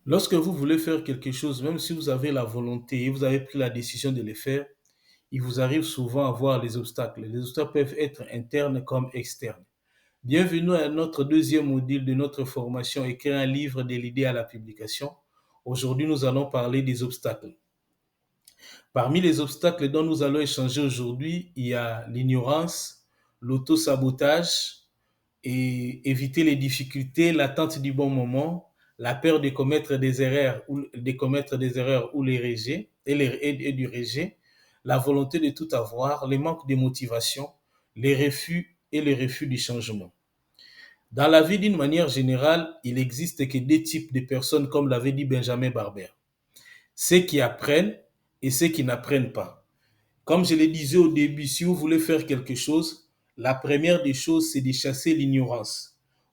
Lorsque vous voulez faire quelque chose, même si vous avez la volonté et vous avez pris la décision de le faire, il vous arrive souvent à voir les obstacles. Les obstacles peuvent être internes comme externes. Bienvenue à notre deuxième module de notre formation Écrire un livre de l'idée à la publication. Aujourd'hui, nous allons parler des obstacles. Parmi les obstacles dont nous allons échanger aujourd'hui, il y a l'ignorance, l'auto-sabotage, et éviter les difficultés, l'attente du bon moment, la peur de commettre des erreurs ou les rejets et du rejet, la volonté de tout avoir, le manque de motivation, les refus du changement. Dans la vie d'une manière générale, il existe que deux types de personnes, comme l'avait dit Benjamin Barber. Ceux qui apprennent et ceux qui n'apprennent pas. Comme je le disais au début, si vous voulez faire quelque chose, la première des choses, c'est de chasser l'ignorance.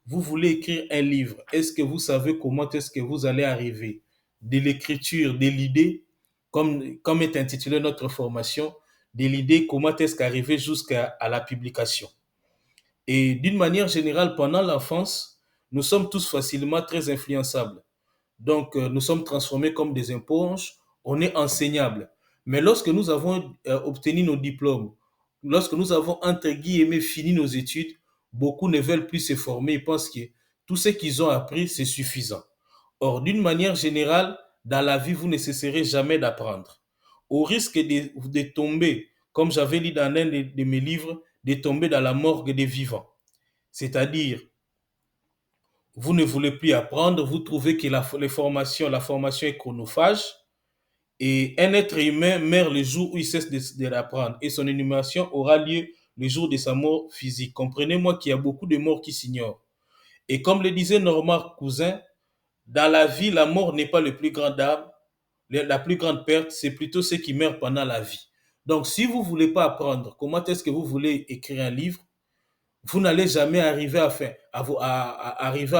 Vous voulez écrire un livre. Est-ce que vous savez comment est-ce que vous allez arriver de l'écriture, de l'idée, comme est intitulé notre formation, de l'idée, comment est-ce qu'arriver jusqu'à la publication. Et d'une manière générale, pendant l'enfance, nous sommes tous facilement très influençables. Donc, nous sommes transformés comme des éponges, on est enseignable. Mais lorsque nous avons obtenu nos diplômes, lorsque nous avons, entre guillemets, fini nos études, beaucoup ne veulent plus se former. Ils pensent que tout ce qu'ils ont appris, c'est suffisant. Or, d'une manière générale, dans la vie, vous ne cesserez jamais d'apprendre. Au risque de tomber, comme j'avais lu dans un de mes livres, de tomber dans la morgue des vivants. C'est-à-dire, vous ne voulez plus apprendre, vous trouvez que la formation est chronophage, et un être humain meurt le jour où il cesse de l'apprendre, et son inhumation aura lieu le jour de sa mort physique. Comprenez-moi qu'il y a beaucoup de morts qui s'ignorent. Et comme le disait Normand Cousin, dans la vie, la mort n'est pas le plus grand dame, la plus grande perte, c'est plutôt ceux qui meurent pendant la vie. Donc, si vous ne voulez pas apprendre, comment est-ce que vous voulez écrire un livre? Vous n'allez jamais arriver à faire, arriver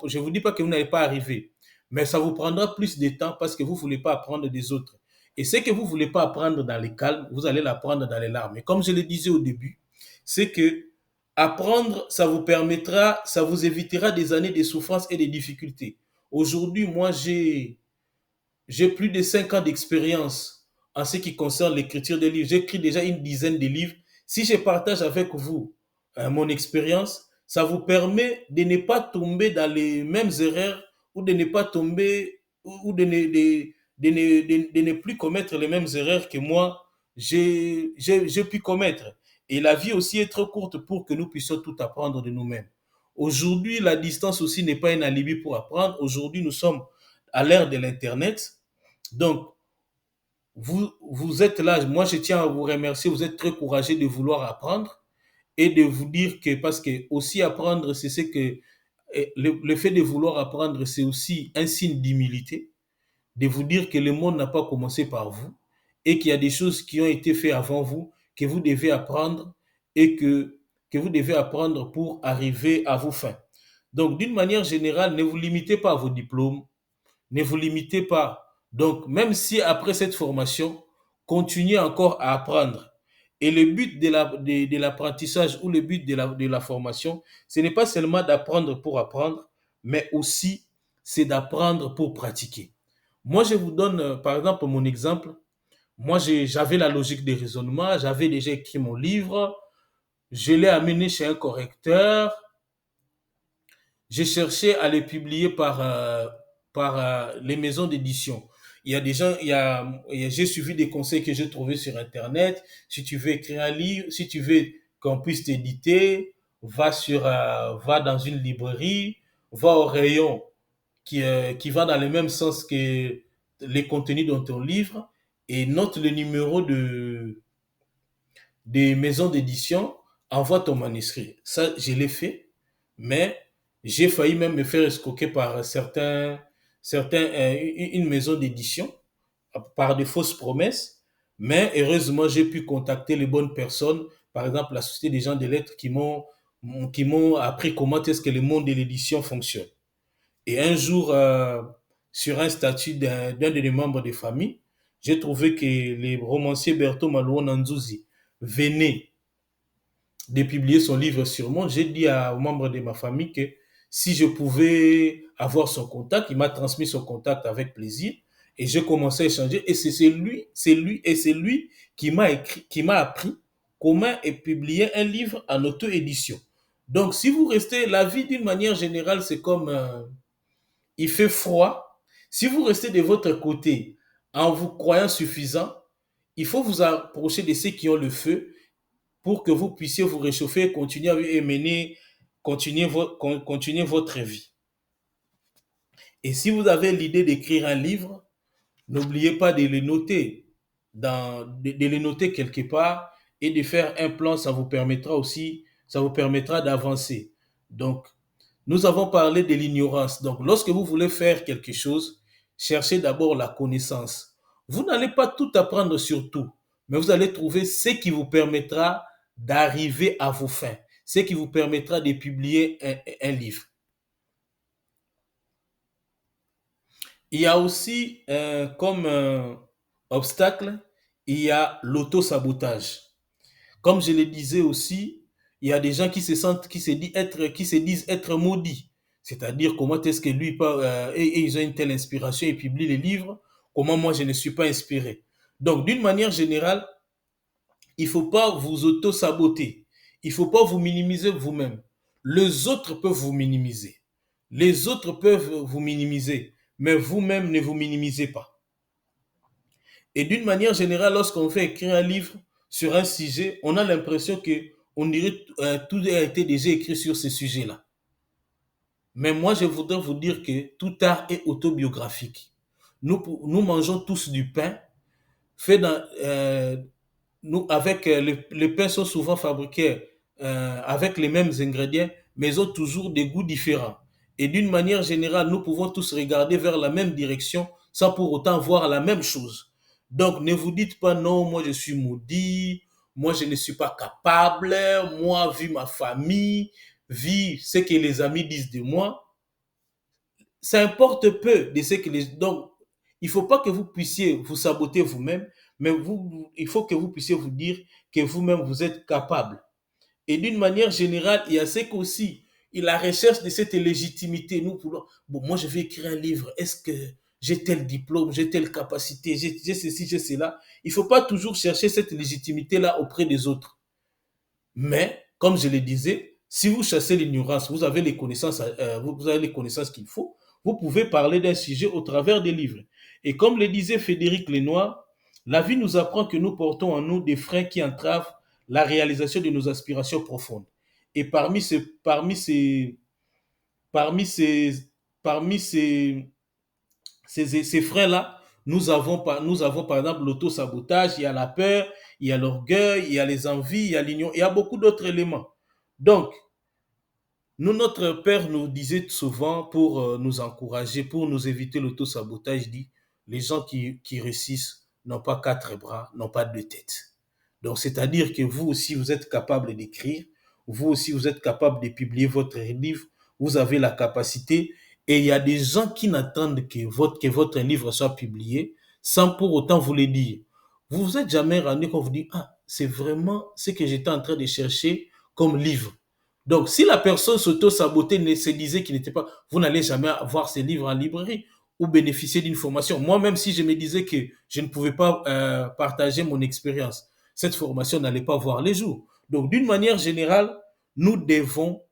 je vous dis pas que vous n'allez pas arriver, mais ça vous prendra plus de temps parce que vous voulez pas apprendre des autres. Et ce que vous voulez pas apprendre dans les calmes, vous allez l'apprendre dans les larmes. Et comme je le disais au début, c'est que apprendre, ça vous permettra, ça vous évitera des années de souffrance et de difficultés. Aujourd'hui, moi, j'ai plus de 5 ans d'expérience en ce qui concerne l'écriture des livres. J'ai écrit déjà une dizaine de livres. Si je partage avec vous mon expérience, ça vous permet de ne pas tomber dans les mêmes erreurs ou de ne pas tomber ou de ne plus commettre les mêmes erreurs que moi, j'ai pu commettre. Et la vie aussi est trop courte pour que nous puissions tout apprendre de nous-mêmes. Aujourd'hui, la distance aussi n'est pas un alibi pour apprendre. Aujourd'hui, nous sommes à l'ère de l'Internet. Donc, vous êtes là, moi je tiens à vous remercier, vous êtes très courageux de vouloir apprendre et de vous dire que, parce que aussi apprendre, c'est ce que, le fait de vouloir apprendre, c'est aussi un signe d'humilité, de vous dire que le monde n'a pas commencé par vous et qu'il y a des choses qui ont été faites avant vous, que vous devez apprendre et que vous devez apprendre pour arriver à vos fins. Donc, d'une manière générale, ne vous limitez pas à vos diplômes, ne vous limitez pas. Donc, même si après cette formation, continuez encore à apprendre. Et le but de l'apprentissage ou le but de la formation, ce n'est pas seulement d'apprendre pour apprendre, mais aussi c'est d'apprendre pour pratiquer. Moi, je vous donne, par exemple, mon exemple. Moi, j'avais la logique des raisonnements, j'avais déjà écrit mon livre, je l'ai amené chez un correcteur, j'ai cherché à les publier par les maisons d'édition. Il y a des gens, j'ai suivi des conseils que j'ai trouvés sur Internet. Si tu veux écrire un livre, si tu veux qu'on puisse t'éditer, va dans une librairie, va au rayon qui va dans le même sens que les contenus dans ton livre et note le numéro des maisons d'édition, envoie ton manuscrit. Ça, je l'ai fait, mais j'ai failli même me faire escroquer par une maison d'édition, par des fausses promesses, mais heureusement, j'ai pu contacter les bonnes personnes, par exemple la Société des gens de lettres qui m'ont appris comment est-ce que le monde de l'édition fonctionne. Et un jour, sur un statut d'un des membres de famille, j'ai trouvé que le romancier Berto Malouo Nandzuzi venait de publier son livre sur moi. J'ai dit aux membres de ma famille que si je pouvais avoir son contact. Il m'a transmis son contact avec plaisir et j'ai commencé à échanger. Et c'est lui qui m'a appris comment publier un livre en auto-édition. Donc, si vous restez, la vie d'une manière générale, c'est comme il fait froid. Si vous restez de votre côté en vous croyant suffisant, il faut vous approcher de ceux qui ont le feu pour que vous puissiez vous réchauffer et continuer à mener, continuer votre vie. Et si vous avez l'idée d'écrire un livre, n'oubliez pas de le noter, de le noter quelque part et de faire un plan, ça vous permettra aussi, ça vous permettra d'avancer. Donc, nous avons parlé de l'ignorance. Donc, lorsque vous voulez faire quelque chose, cherchez d'abord la connaissance. Vous n'allez pas tout apprendre sur tout, mais vous allez trouver ce qui vous permettra d'arriver à vos fins, ce qui vous permettra de publier un livre. Il y a aussi comme obstacle, il y a l'auto-sabotage. Comme je le disais aussi, il y a des gens qui se sentent, qui se disent être maudits. C'est-à-dire, comment est-ce que lui, et ils ont une telle inspiration et publient les livres, comment moi je ne suis pas inspiré. Donc, d'une manière générale, il ne faut pas vous auto-saboter. Il ne faut pas vous minimiser vous-même. Les autres peuvent vous minimiser. Les autres peuvent vous minimiser, mais vous-même ne vous minimisez pas. Et d'une manière générale, lorsqu'on fait écrire un livre sur un sujet, on a l'impression que on dirait tout a été déjà écrit sur ce sujet-là. Mais moi, je voudrais vous dire que tout art est autobiographique. Nous mangeons tous du pain fait avec les pains sont souvent fabriqués avec les mêmes ingrédients, mais ils ont toujours des goûts différents. Et d'une manière générale, nous pouvons tous regarder vers la même direction sans pour autant voir la même chose. Donc, ne vous dites pas non, moi je suis maudit, moi je ne suis pas capable, moi, vu ma famille, vu ce que les amis disent de moi, ça importe peu de ce que les... Donc, il ne faut pas que vous puissiez vous saboter vous-même, mais il faut que vous puissiez vous dire que vous-même, vous êtes capable. Et d'une manière générale, il y a ce qu'aussi, la recherche de cette légitimité. Nous pouvons, bon, moi, je vais écrire un livre. Est-ce que j'ai tel diplôme, j'ai telle capacité, j'ai ceci, j'ai cela. Il ne faut pas toujours chercher cette légitimité-là auprès des autres. Mais, comme je le disais, si vous chassez l'ignorance, vous avez les connaissances, vous avez les connaissances qu'il faut, vous pouvez parler d'un sujet au travers des livres. Et comme le disait Frédéric Lenoir, la vie nous apprend que nous portons en nous des freins qui entravent la réalisation de nos aspirations profondes. Et parmi ces, parmi ces freins-là, nous avons par exemple l'auto-sabotage, il y a la peur, il y a l'orgueil, il y a les envies, il y a l'ignorance, il y a beaucoup d'autres éléments. Donc, notre père nous disait souvent pour nous encourager, pour nous éviter l'auto-sabotage, il dit, les gens qui réussissent n'ont pas quatre bras, n'ont pas deux têtes. Donc, c'est-à-dire que vous aussi, vous êtes capable d'écrire, vous aussi, vous êtes capable de publier votre livre, vous avez la capacité, et il y a des gens qui n'attendent que votre livre soit publié sans pour autant vous le dire. Vous vous êtes jamais rendu compte, vous dites, ah, c'est vraiment ce que j'étais en train de chercher comme livre. Donc, si la personne s'auto-sabotait, se disait qu'il n'était pas, vous n'allez jamais avoir ces livres en librairie ou bénéficier d'une formation. Moi-même, si je me disais que je ne pouvais pas partager mon expérience, cette formation n'allait pas voir les jours. Donc, d'une manière générale, nous devons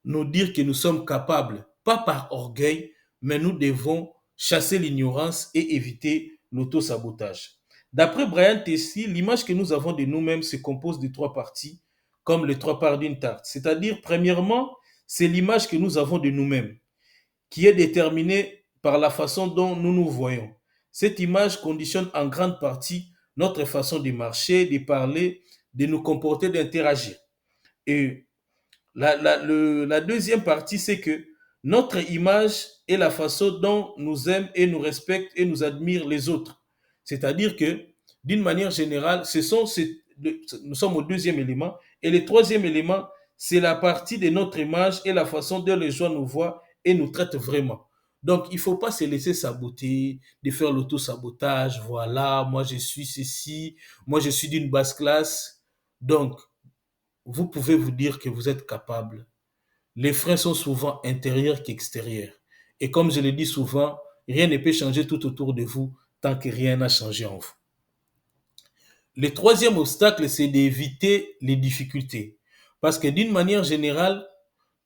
nous dire que nous sommes capables, pas par orgueil, mais nous devons chasser l'ignorance et éviter l'auto-sabotage. D'après Brian Tracy, l'image que nous avons de nous-mêmes se compose de trois parties, comme les trois parts d'une tarte. C'est-à-dire, premièrement, c'est l'image que nous avons de nous-mêmes, qui est déterminée par la façon dont nous nous voyons. Cette image conditionne en grande partie notre façon de marcher, de parler, de nous comporter, d'interagir. Et la deuxième partie, c'est que notre image est la façon dont nous aiment et nous respectent et nous admirent les autres. C'est-à-dire que, d'une manière générale, nous sommes au deuxième élément. Et le troisième élément, c'est la partie de notre image et la façon dont les gens nous voient et nous traitent vraiment. Donc, il ne faut pas se laisser saboter, de faire l'auto-sabotage. Voilà, moi je suis ceci, moi je suis d'une basse classe. Donc, vous pouvez vous dire que vous êtes capable les freins sont souvent intérieurs qu'extérieurs. Et comme je le dis souvent, rien ne peut changer tout autour de vous tant que rien n'a changé en vous. Le troisième obstacle, c'est d'éviter les difficultés. Parce que d'une manière générale,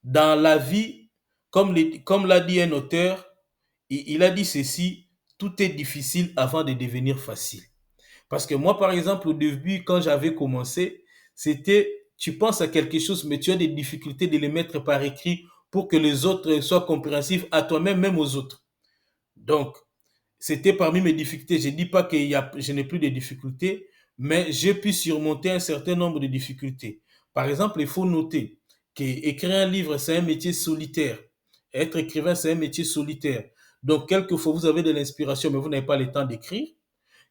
dans la vie, comme l'a dit un auteur, il a dit ceci, tout est difficile avant de devenir facile. Parce que moi, par exemple, au début, quand j'avais commencé, c'était, tu penses à quelque chose, mais tu as des difficultés de les mettre par écrit pour que les autres soient compréhensifs à toi-même, même aux autres. Donc, c'était parmi mes difficultés. Je ne dis pas que je n'ai plus de difficultés, mais j'ai pu surmonter un certain nombre de difficultés. Par exemple, il faut noter qu'écrire un livre, c'est un métier solitaire. Être écrivain, c'est un métier solitaire. Donc, quelquefois, vous avez de l'inspiration, mais vous n'avez pas le temps d'écrire.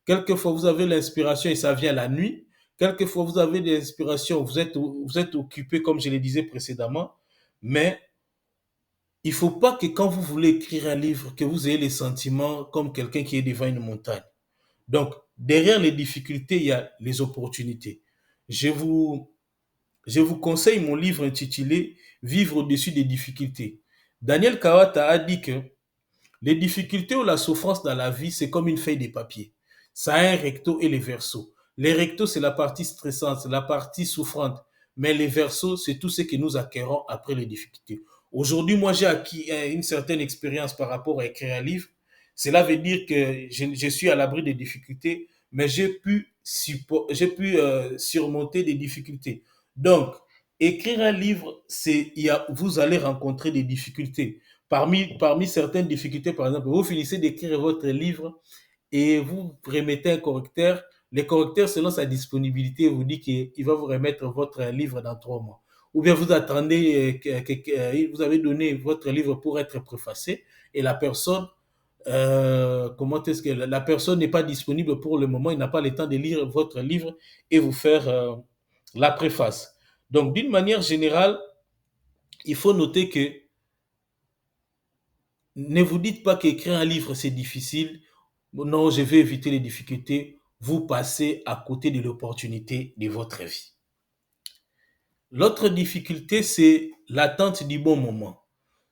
Quelquefois, vous avez l'inspiration et ça vient la nuit. Quelquefois, vous avez de l'inspiration, vous êtes occupé, comme je le disais précédemment, mais il ne faut pas que quand vous voulez écrire un livre, que vous ayez les sentiments comme quelqu'un qui est devant une montagne. Donc, derrière les difficultés, il y a les opportunités. Je vous, je vous conseille mon livre intitulé Vivre au-dessus des difficultés. Daniel Kawata a dit que les difficultés ou la souffrance dans la vie, c'est comme une feuille de papier. Ça a un recto et les versos. Les rectos, c'est la partie stressante, c'est la partie souffrante. Mais les versos, c'est tout ce que nous acquérons après les difficultés. Aujourd'hui, moi, j'ai acquis une certaine expérience par rapport à écrire un livre. Cela veut dire que je suis à l'abri des difficultés, mais j'ai pu surmonter des difficultés. Donc, écrire un livre, vous allez rencontrer des difficultés. Parmi certaines difficultés, par exemple, vous finissez d'écrire votre livre et vous remettez un correcteur. Le correcteur, selon sa disponibilité, vous dit qu'il va vous remettre votre livre dans 3 mois. Ou bien vous attendez, vous avez donné votre livre pour être préfacé et la personne, comment est-ce que la personne n'est pas disponible pour le moment, il n'a pas le temps de lire votre livre et vous faire la préface. Donc, d'une manière générale, il faut noter que ne vous dites pas qu'écrire un livre, c'est difficile. Non, je vais éviter les difficultés. Vous passez à côté de l'opportunité de votre vie. L'autre difficulté, c'est l'attente du bon moment.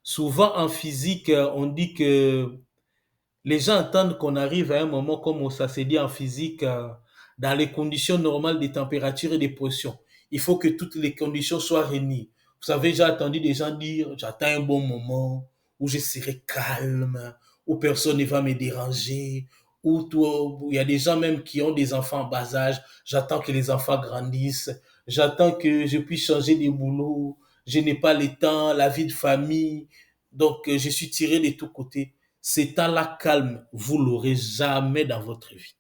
Souvent en physique, on dit que les gens attendent qu'on arrive à un moment, comme ça s'est dit en physique, dans les conditions normales des températures et des pressions. Il faut que toutes les conditions soient réunies. Vous savez, j'ai entendu des gens dire, j'attends un bon moment où je serai calme, où personne ne va me déranger, où il y a des gens même qui ont des enfants en bas âge, j'attends que les enfants grandissent, j'attends que je puisse changer de boulot, je n'ai pas le temps, la vie de famille, donc je suis tiré de tous côtés. Ces temps-là calme, vous l'aurez jamais dans votre vie.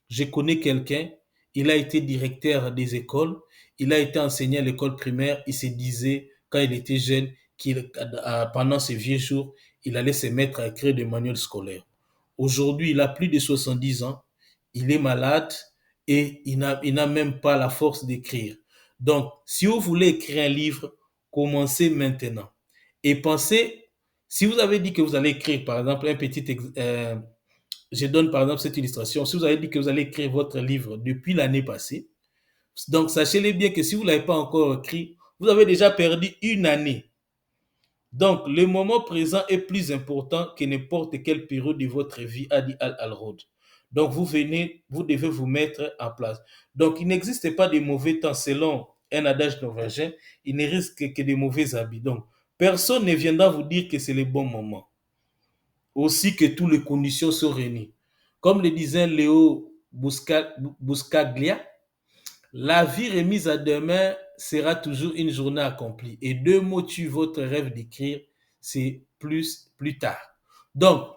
Je connais quelqu'un, il a été directeur des écoles, il a été enseignant à l'école primaire, il se disait, quand il était jeune, pendant ses vieux jours, il allait se mettre à écrire des manuels scolaires. Aujourd'hui, il a plus de 70 ans, il est malade et il n'a même pas la force d'écrire. Donc, si vous voulez écrire un livre, commencez maintenant. Et pensez, si vous avez dit que vous allez écrire, par exemple, je donne par exemple cette illustration. Si vous avez dit que vous allez écrire votre livre depuis l'année passée, donc sachez-le bien que si vous ne l'avez pas encore écrit, vous avez déjà perdu une année. Donc, le moment présent est plus important que n'importe quelle période de votre vie, a dit Al-Road. Donc, vous devez vous mettre en place. Donc, il n'existe pas de mauvais temps selon un adage norvégien, il ne risque que de mauvais habits. Donc, personne ne viendra vous dire que c'est le bon moment. Aussi que toutes les conditions sont réunies. Comme le disait Léo Buscaglia, la vie remise à demain sera toujours une journée accomplie. Et deux mots tuent votre rêve d'écrire, c'est plus tard. Donc,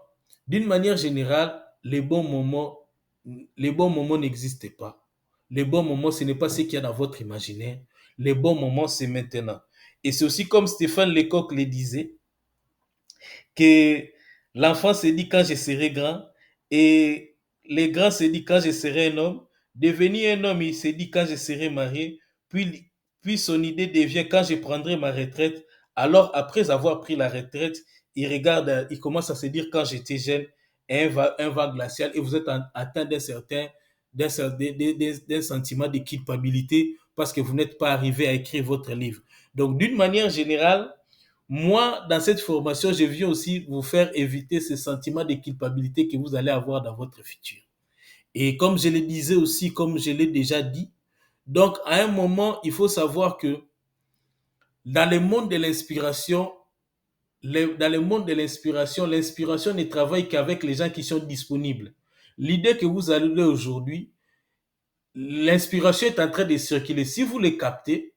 d'une manière générale, les bons moments n'existent pas. Les bons moments, ce n'est pas ce qu'il y a dans votre imaginaire. Les bons moments, c'est maintenant. Et c'est aussi comme Stéphane Lecoq le disait, que l'enfant se dit quand je serai grand et les grands se dit quand je serai un homme. Devenu un homme, il se dit quand je serai marié. Puis son idée devient quand je prendrai ma retraite. Alors, après avoir pris la retraite, il commence à se dire quand j'étais jeune, un vent glacial et vous êtes atteint d'un sentiment de culpabilité parce que vous n'êtes pas arrivé à écrire votre livre. Donc, d'une manière générale, Moi, dans cette formation, je viens aussi vous faire éviter ce sentiment de culpabilité que vous allez avoir dans votre futur. Et comme je le disais aussi, comme je l'ai déjà dit, donc à un moment, il faut savoir que dans le monde de l'inspiration, dans le monde de l'inspiration, l'inspiration ne travaille qu'avec les gens qui sont disponibles. L'idée que vous avez aujourd'hui, l'inspiration est en train de circuler. Si vous les captez,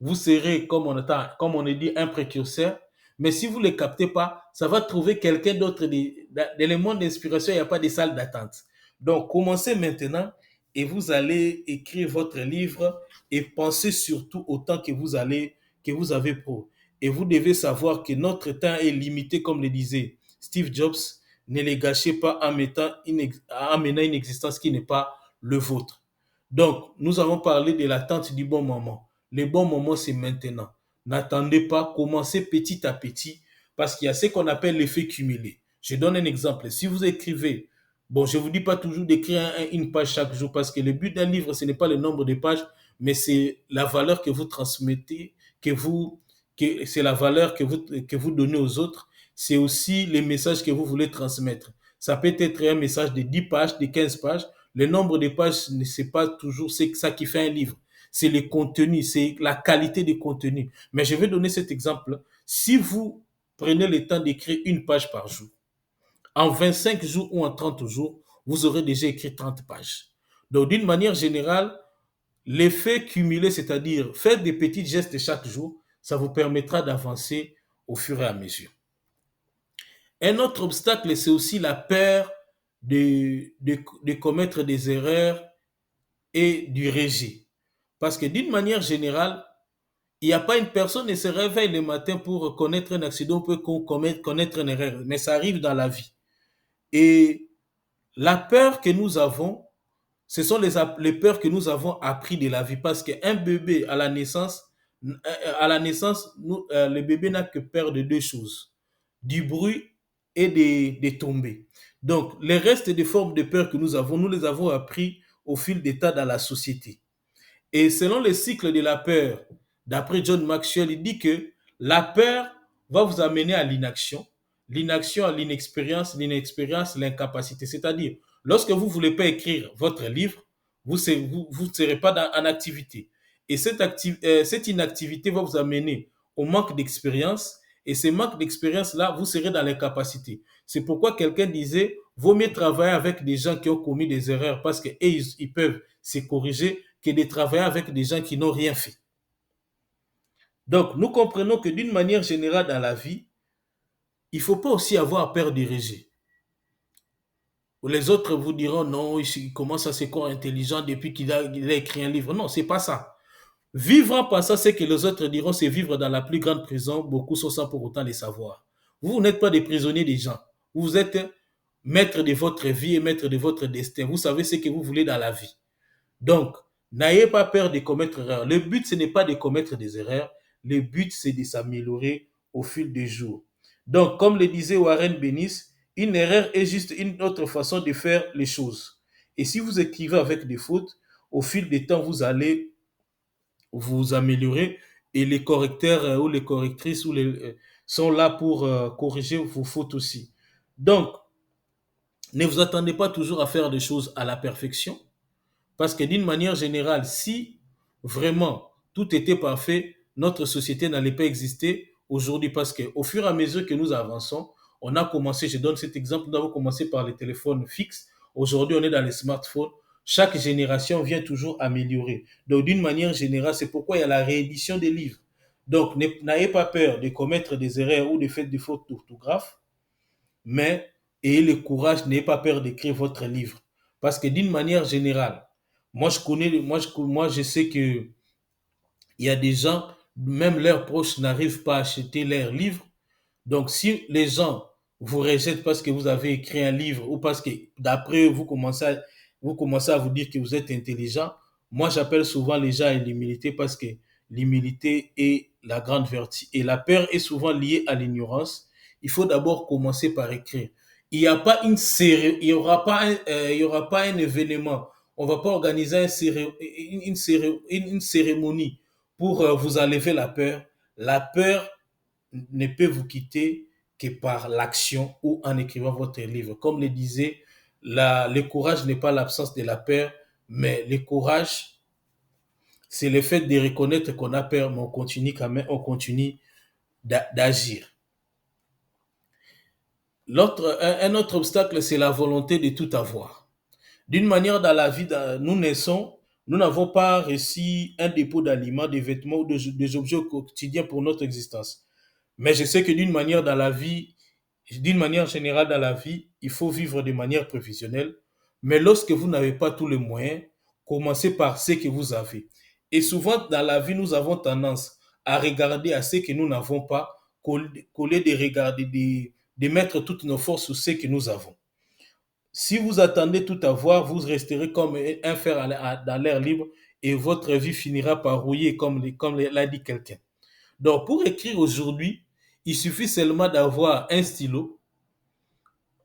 vous serez, comme on dit, un précurseur. Mais si vous ne le captez pas, ça va trouver quelqu'un d'autre. Dans le monde d'inspiration, il n'y a pas de salle d'attente. Donc, commencez maintenant et vous allez écrire votre livre et pensez surtout au temps que vous avez pour. Et vous devez savoir que notre temps est limité, comme le disait Steve Jobs. Ne les gâchez pas en menant une existence qui n'est pas le vôtre. Donc, nous avons parlé de l'attente du bon moment. Le bon moment, c'est maintenant. N'attendez pas, commencez petit à petit, parce qu'il y a ce qu'on appelle l'effet cumulé. Je donne un exemple. Si vous écrivez, bon, je ne vous dis pas toujours d'écrire une page chaque jour, parce que le but d'un livre, ce n'est pas le nombre de pages, mais c'est la valeur que vous transmettez, c'est la valeur que vous donnez aux autres. C'est aussi les messages que vous voulez transmettre. Ça peut être un message de 10 pages, de 15 pages. Le nombre de pages, ce n'est pas toujours ça qui fait un livre. C'est le contenu, c'est la qualité du contenu. Mais je vais donner cet exemple. Si vous prenez le temps d'écrire une page par jour, en 25 jours ou en 30 jours, vous aurez déjà écrit 30 pages. Donc, d'une manière générale, l'effet cumulé, c'est-à-dire faire des petits gestes chaque jour, ça vous permettra d'avancer au fur et à mesure. Un autre obstacle, c'est aussi la peur de commettre des erreurs et du rejet. Parce que d'une manière générale, il n'y a pas une personne qui se réveille le matin pour connaître un accident, pour connaître une erreur, mais ça arrive dans la vie. Et la peur que nous avons, ce sont les peurs que nous avons appris de la vie. Parce qu'un bébé à la naissance, le bébé n'a que peur de deux choses, du bruit et des tombées. Donc, les restes des formes de peur que nous les avons appris au fil des temps dans la société. Et selon le cycle de la peur, d'après John Maxwell, il dit que la peur va vous amener à l'inaction, l'inaction à l'inexpérience, l'inexpérience, l'incapacité. C'est-à-dire, lorsque vous ne voulez pas écrire votre livre, vous ne serez pas en activité. Et cette inactivité va vous amener au manque d'expérience. Et ce manque d'expérience-là, vous serez dans l'incapacité. C'est pourquoi quelqu'un disait, vaut mieux travailler avec des gens qui ont commis des erreurs parce qu'ils peuvent se corriger que de travailler avec des gens qui n'ont rien fait. Donc, nous comprenons que d'une manière générale dans la vie, il ne faut pas aussi avoir peur du rejet. Les autres vous diront non, il commence à se croire intelligent depuis qu'il a écrit un livre. Non, c'est pas ça. Vivre en pensant ce que les autres diront, c'est vivre dans la plus grande prison, beaucoup sont sans pour autant les savoir. Vous n'êtes pas des prisonniers des gens. Vous êtes maître de votre vie et maître de votre destin. Vous savez ce que vous voulez dans la vie. Donc, n'ayez pas peur de commettre erreurs. Le but, ce n'est pas de commettre des erreurs. Le but, c'est de s'améliorer au fil des jours. Donc, comme le disait Warren Bennis, une erreur est juste une autre façon de faire les choses. Et si vous écrivez avec des fautes, au fil des temps, vous allez vous améliorer et les correcteurs ou les correctrices sont là pour corriger vos fautes aussi. Donc, ne vous attendez pas toujours à faire des choses à la perfection. Parce que d'une manière générale, si vraiment tout était parfait, notre société n'allait pas exister aujourd'hui. Parce qu'au fur et à mesure que nous avançons, on a commencé, je donne cet exemple, nous avons commencé par les téléphones fixes. Aujourd'hui, on est dans les smartphones. Chaque génération vient toujours améliorer. Donc, d'une manière générale, c'est pourquoi il y a la réédition des livres. Donc, n'ayez pas peur de commettre des erreurs ou de faire des fautes d'orthographe, mais ayez le courage, n'ayez pas peur d'écrire votre livre. Parce que d'une manière générale, moi je sais que il y a des gens, même leurs proches n'arrivent pas à acheter leurs livres. Donc, si les gens vous rejettent parce que vous avez écrit un livre ou parce que d'après eux, vous commencez à vous dire que vous êtes intelligent, moi j'appelle souvent les gens à l'humilité parce que l'humilité est la grande vertu et la peur est souvent liée à l'ignorance. Il faut d'abord commencer par écrire. Il n'y a pas une série, il y aura pas un événement. On va pas organiser une cérémonie pour vous enlever la peur. La peur ne peut vous quitter que par l'action ou en écrivant votre livre. Comme le disait, le courage n'est pas l'absence de la peur, mais le courage, c'est le fait de reconnaître qu'on a peur, mais on continue quand même, on continue d'agir. Un autre obstacle, c'est la volonté de tout avoir. D'une manière, dans la vie, nous naissons, nous n'avons pas reçu un dépôt d'aliments, des vêtements ou des objets quotidiens pour notre existence. Mais je sais que d'une manière générale dans la vie, il faut vivre de manière professionnelle. Mais lorsque vous n'avez pas tous les moyens, commencez par ce que vous avez. Et souvent, dans la vie, nous avons tendance à regarder à ce que nous n'avons pas, qu'au lieu de regarder, de mettre toutes nos forces sur ce que nous avons. Si vous attendez tout avoir, vous resterez comme un fer dans l'air libre et votre vie finira par rouiller, comme l'a dit quelqu'un. Donc, pour écrire aujourd'hui, il suffit seulement d'avoir un stylo,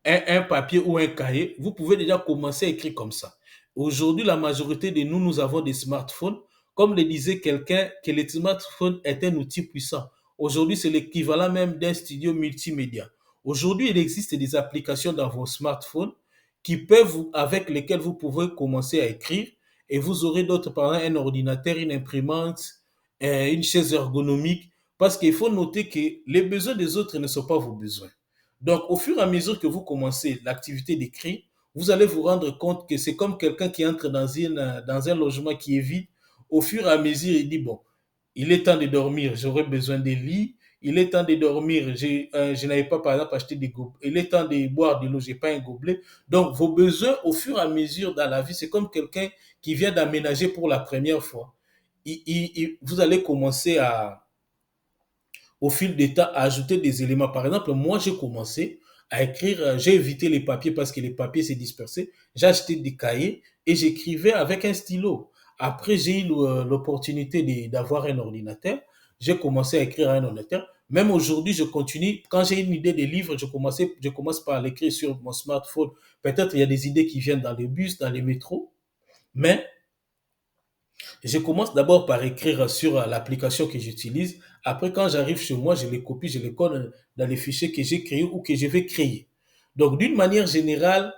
un papier ou un cahier. Vous pouvez déjà commencer à écrire comme ça. Aujourd'hui, la majorité de nous, nous avons des smartphones. Comme le disait quelqu'un, que le smartphone est un outil puissant. Aujourd'hui, c'est l'équivalent même d'un studio multimédia. Aujourd'hui, il existe des applications dans vos smartphones avec lesquelles vous pouvez commencer à écrire et vous aurez d'autres, par exemple, un ordinateur, une imprimante, une chaise ergonomique, parce qu'il faut noter que les besoins des autres ne sont pas vos besoins. Donc, au fur et à mesure que vous commencez l'activité d'écrire, vous allez vous rendre compte que c'est comme quelqu'un qui entre dans un logement qui est vide. Au fur et à mesure, il dit, bon, il est temps de dormir, j'aurais besoin de lits. Il est temps de dormir, je n'avais pas, par exemple, acheté des gobelets. Il est temps de boire de l'eau, je n'ai pas un gobelet. Donc, vos besoins, au fur et à mesure dans la vie, c'est comme quelqu'un qui vient d'aménager pour la première fois. Vous allez commencer au fil des temps, à ajouter des éléments. Par exemple, moi, j'ai commencé à écrire, j'ai évité les papiers parce que les papiers s'est dispersé. J'ai acheté des cahiers et j'écrivais avec un stylo. Après, j'ai eu l'opportunité d'avoir un ordinateur. J'ai commencé à écrire à un ordinateur. Même aujourd'hui, je continue. Quand j'ai une idée de livre, je commence par l'écrire sur mon smartphone. Peut-être il y a des idées qui viennent dans les bus, dans les métros. Mais je commence d'abord par écrire sur l'application que j'utilise. Après, quand j'arrive chez moi, je les copie, je les colle dans les fichiers que j'ai créés ou que je vais créer. Donc, d'une manière générale,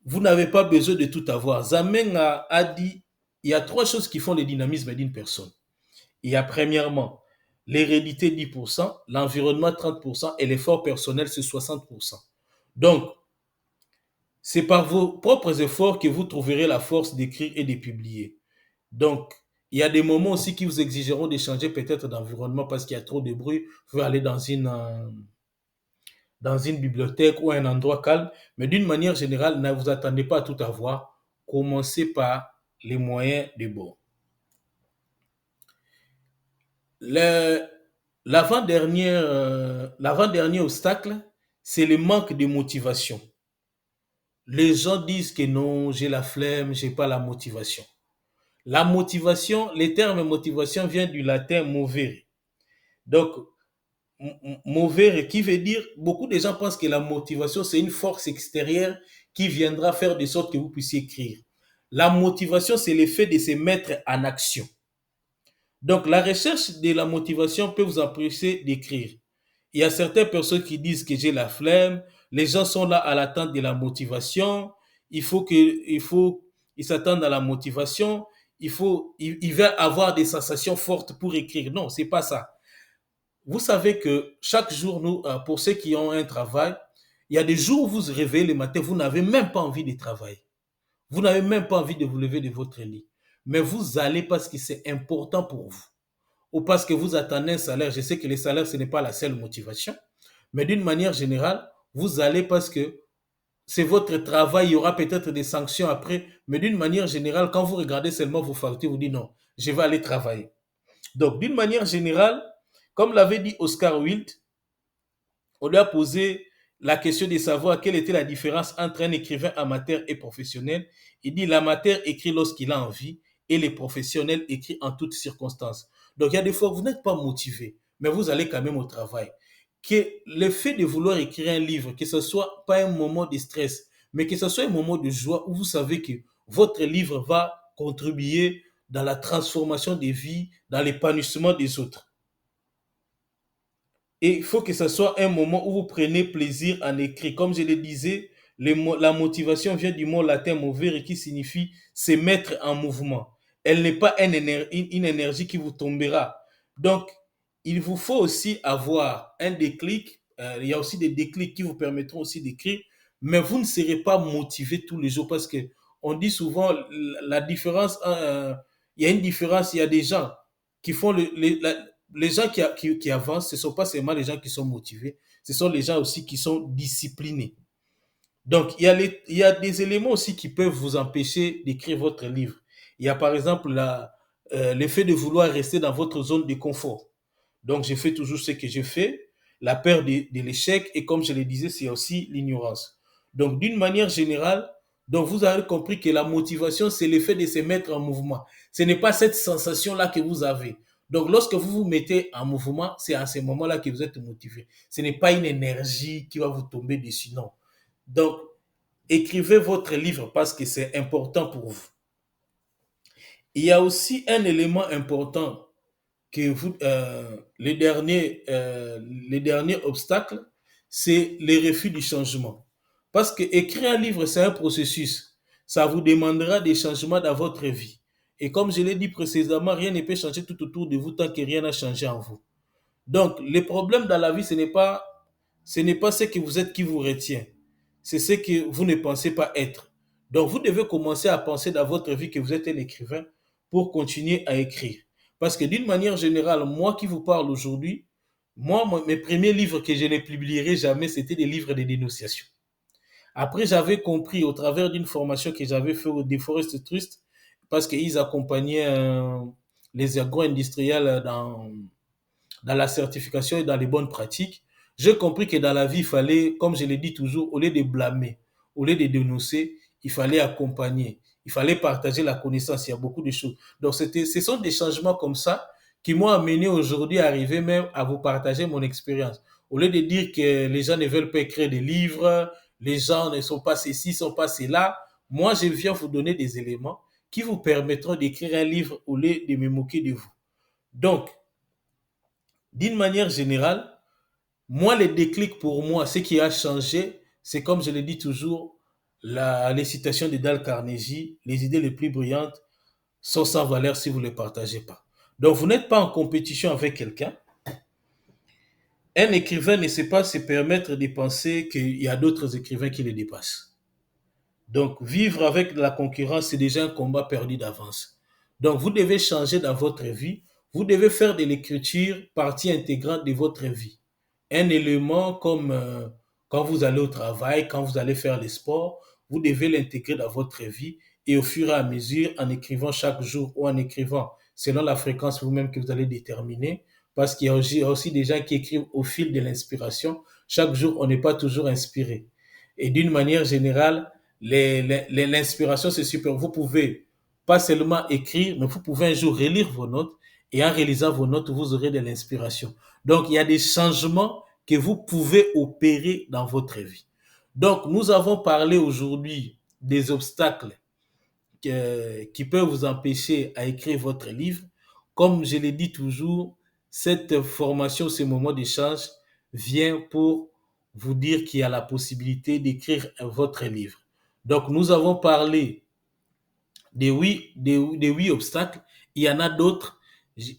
vous n'avez pas besoin de tout avoir. Zamen a dit, il y a trois choses qui font le dynamisme d'une personne. Il y a premièrement l'hérédité 10%, l'environnement 30% et l'effort personnel c'est 60%. Donc, c'est par vos propres efforts que vous trouverez la force d'écrire et de publier. Donc, il y a des moments aussi qui vous exigeront de changer peut-être d'environnement parce qu'il y a trop de bruit. Vous pouvez aller dans une bibliothèque ou un endroit calme. Mais d'une manière générale, ne vous attendez pas à tout avoir. Commencez par les moyens de bord. Le- L'avant-dernier obstacle, c'est le manque de motivation. Les gens disent que non, j'ai la flemme, j'ai pas la motivation. La motivation, le terme motivation vient du latin movere. Donc, movere qui veut dire, beaucoup de gens pensent que la motivation, c'est une force extérieure qui viendra faire de sorte que vous puissiez écrire. La motivation, c'est le fait de se mettre en action. Donc, la recherche de la motivation peut vous empêcher d'écrire. Il y a certaines personnes qui disent que j'ai la flemme. Les gens sont là à l'attente de la motivation. Ils s'attendent à la motivation. Il va avoir des sensations fortes pour écrire. Non, c'est pas ça. Vous savez que chaque jour, pour ceux qui ont un travail, il y a des jours où vous vous réveillez le matin, vous n'avez même pas envie de travailler. Vous n'avez même pas envie de vous lever de votre lit. Mais vous allez parce que c'est important pour vous ou parce que vous attendez un salaire. Je sais que le salaire, ce n'est pas la seule motivation, mais d'une manière générale, vous allez parce que c'est votre travail, il y aura peut-être des sanctions après, mais d'une manière générale, quand vous regardez seulement vos factures, vous dites non, je vais aller travailler. Donc, d'une manière générale, comme l'avait dit Oscar Wilde, on lui a posé la question de savoir quelle était la différence entre un écrivain amateur et professionnel. Il dit l'amateur écrit lorsqu'il a envie et les professionnels écrivent en toutes circonstances. Donc il y a des fois où vous n'êtes pas motivé, mais vous allez quand même au travail. Que le fait de vouloir écrire un livre, que ce soit pas un moment de stress, mais que ce soit un moment de joie où vous savez que votre livre va contribuer dans la transformation des vies, dans l'épanouissement des autres. Et il faut que ce soit un moment où vous prenez plaisir en écrire. Comme je le disais, la motivation vient du mot latin movere qui signifie se mettre en mouvement. Elle n'est pas une énergie qui vous tombera. Donc, il vous faut aussi avoir un déclic. Il y a aussi des déclics qui vous permettront aussi d'écrire, mais vous ne serez pas motivé tous les jours parce que on dit souvent la différence. Il y a une différence. Il y a des gens qui font les gens qui avancent, ce ne sont pas seulement les gens qui sont motivés, ce sont les gens aussi qui sont disciplinés. Donc, il y a des éléments aussi qui peuvent vous empêcher d'écrire votre livre. Il y a par exemple l'effet de vouloir rester dans votre zone de confort. Donc, je fais toujours ce que je fais, la peur de l'échec, et comme je le disais, c'est aussi l'ignorance. Donc, d'une manière générale, donc vous avez compris que la motivation, c'est l'effet de se mettre en mouvement. Ce n'est pas cette sensation-là que vous avez. Donc, lorsque vous vous mettez en mouvement, c'est à ce moment-là que vous êtes motivé. Ce n'est pas une énergie qui va vous tomber dessus, non. Donc, écrivez votre livre parce que c'est important pour vous. Il y a aussi un élément important que les derniers obstacles, c'est les refus du changement. Parce que écrire un livre, c'est un processus. Ça vous demandera des changements dans votre vie. Et comme je l'ai dit précédemment, rien ne peut changer tout autour de vous tant que rien n'a changé en vous. Donc, le problème dans la vie, ce n'est pas ce que vous êtes qui vous retient. C'est ce que vous ne pensez pas être. Donc, vous devez commencer à penser dans votre vie que vous êtes un écrivain pour continuer à écrire. Parce que d'une manière générale, moi qui vous parle aujourd'hui, mes premiers livres que je ne publierai jamais, c'était des livres de dénonciation. Après, j'avais compris au travers d'une formation que j'avais fait au Deforest Trust, parce qu'ils accompagnaient les agro-industriels dans la certification et dans les bonnes pratiques, j'ai compris que dans la vie, il fallait, comme je l'ai dit toujours, au lieu de blâmer, au lieu de dénoncer, il fallait accompagner, il fallait partager la connaissance. Il y a beaucoup de choses. Donc, ce sont des changements comme ça qui m'ont amené aujourd'hui à arriver même à vous partager mon expérience. Au lieu de dire que les gens ne veulent pas écrire des livres, les gens ne sont pas ceci, ne sont pas cela, moi, je viens vous donner des éléments qui vous permettront d'écrire un livre au lieu de me moquer de vous. Donc, d'une manière générale, moi, les déclics pour moi, ce qui a changé, c'est comme je le dis toujours, les citations de Dale Carnegie, les idées les plus brillantes sont sans valeur si vous ne les partagez pas. Donc, vous n'êtes pas en compétition avec quelqu'un. Un écrivain ne sait pas se permettre de penser qu'il y a d'autres écrivains qui le dépassent. Donc, vivre avec la concurrence, c'est déjà un combat perdu d'avance. Donc, vous devez changer dans votre vie. Vous devez faire de l'écriture partie intégrante de votre vie. Un élément comme quand vous allez au travail, quand vous allez faire le sport, vous devez l'intégrer dans votre vie et au fur et à mesure, en écrivant chaque jour ou en écrivant selon la fréquence vous-même que vous allez déterminer, parce qu'il y a aussi des gens qui écrivent au fil de l'inspiration. Chaque jour, on n'est pas toujours inspiré. Et d'une manière générale, l'inspiration, c'est super. Vous pouvez pas seulement écrire, mais vous pouvez un jour relire vos notes et en réalisant vos notes, vous aurez de l'inspiration. Donc, il y a des changements que vous pouvez opérer dans votre vie. Donc, nous avons parlé aujourd'hui des obstacles qui peuvent vous empêcher à écrire votre livre. Comme je l'ai dit toujours, cette formation, ce moment d'échange vient pour vous dire qu'il y a la possibilité d'écrire votre livre. Donc, nous avons parlé des 8 obstacles. Il y en a d'autres.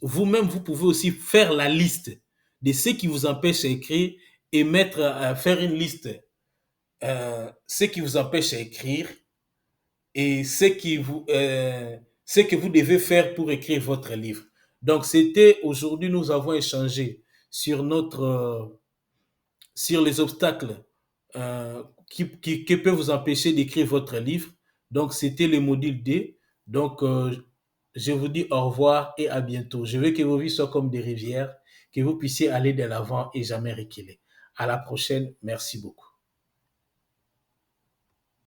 Vous-même, vous pouvez aussi faire la liste de ce qui vous empêche d'écrire et faire une liste, ce qui vous empêche d'écrire et ce que vous devez faire pour écrire votre livre. Donc, c'était aujourd'hui, nous avons échangé sur sur les obstacles qui peuvent vous empêcher d'écrire votre livre. Donc, c'était le module D. Donc, je vous dis au revoir et à bientôt. Je veux que vos vies soient comme des rivières, que vous puissiez aller de l'avant et jamais reculer. À la prochaine. Merci beaucoup.